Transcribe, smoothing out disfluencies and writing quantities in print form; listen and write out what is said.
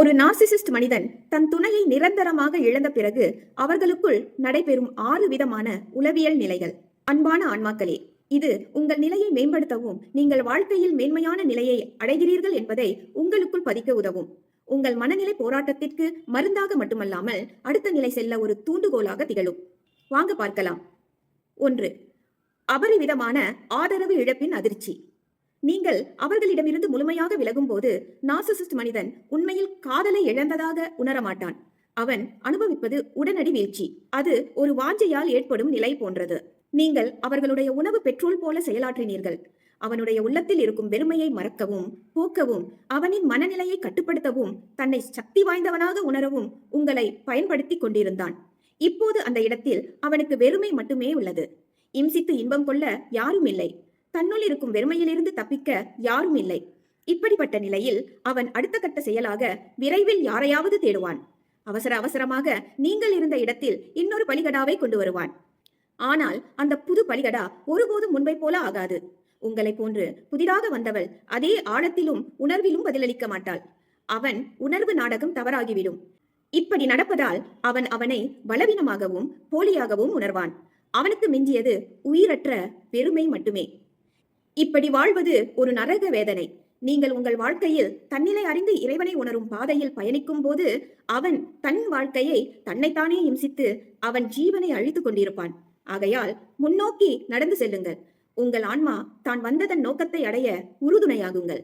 ஒரு நார்சிசிஸ்ட் மனிதன் தன் துணையை நிரந்தரமாக இழந்த பிறகு அவர்களுக்குள் நடைபெறும் 6 விதமான உளவியல் நிலைகள். அன்பான ஆன்மாக்களே, இது உங்கள் நிலையை மேம்படுத்தவும் நீங்கள் வாழ்க்கையில் மேன்மையான நிலையை அடைகிறீர்கள் என்பதை உங்களுக்குள் பதிக்க உதவும். உங்கள் மனநிலை போராட்டத்திற்கு மருந்தாக மட்டுமல்லாமல் அடுத்த நிலை செல்ல ஒரு தூண்டுகோலாக திகழும். வாங்க பார்க்கலாம். 1. அபரிவிதமான ஆதரவு இழப்பின் அதிர்ச்சி. நீங்கள் அவர்களிடமிருந்து முழுமையாக விலகும் போது நார்சிசிஸ்ட் மனிதன் உண்மையில் காதலை இழந்ததாக உணரமாட்டான். அவன் அனுபவிப்பது உடனடி வீழ்ச்சி. அது ஒரு வாஞ்சையால் ஏற்படும் நிலை போன்றது. நீங்கள் அவர்களுடைய உணவு பெட்ரோல் போல செயலாற்றினீர்கள். அவனுடைய உள்ளத்தில் இருக்கும் வெறுமையை மறக்கவும் போக்கவும் அவனின் மனநிலையை கட்டுப்படுத்தவும் தன்னை சக்தி வாய்ந்தவனாக உணரவும் உங்களை பயன்படுத்தி கொண்டிருந்தான். இப்போது அந்த இடத்தில் அவனுக்கு வெறுமை மட்டுமே உள்ளது. இம்சித்து இன்பம் கொள்ள யாரும் இல்லை. தன்னுள் இருக்கும் வெறுமையிலிருந்து தப்பிக்க யாரும் இல்லை. இப்படிப்பட்ட நிலையில் அவன் அடுத்த கட்ட செயலாக விரைவில் யாரையாவது தேடுவான். அவசர அவசரமாக நீங்கள் இருந்த இடத்தில் இன்னொரு பலிகடாவை கொண்டு வருவான். ஆனால் அந்த புது பலிகடா ஒருபோதும் முன்பை போல ஆகாது. உங்களை போன்று புதிதாக வந்தவள் அதே ஆழத்திலும் உணர்விலும் பதிலளிக்க மாட்டாள். அவன் உணர்வு நாடகம் தவறாகிவிடும். இப்படி நடப்பதால் அவன் அவனை பலவீனமாகவும் போலியாகவும் உணர்வான். அவனுக்கு மிஞ்சியது உயிரற்ற வெறுமை மட்டுமே. இப்படி வாழ்வது ஒரு நரக வேதனை. நீங்கள் உங்கள் வாழ்க்கையில் தன்னிலை அறிந்து இறைவனை உணரும் பாதையில் பயணிக்கும் போது அவன் தன் வாழ்க்கையை தன்னைத்தானே இம்சித்து அவன் ஜீவனை அழித்துக் கொண்டிருப்பான். ஆகையால் முன்னோக்கி நடந்து செல்லுங்கள். உங்கள் ஆன்மா தான் வந்ததன் நோக்கத்தை அடைய உறுதுணையாகுங்கள்.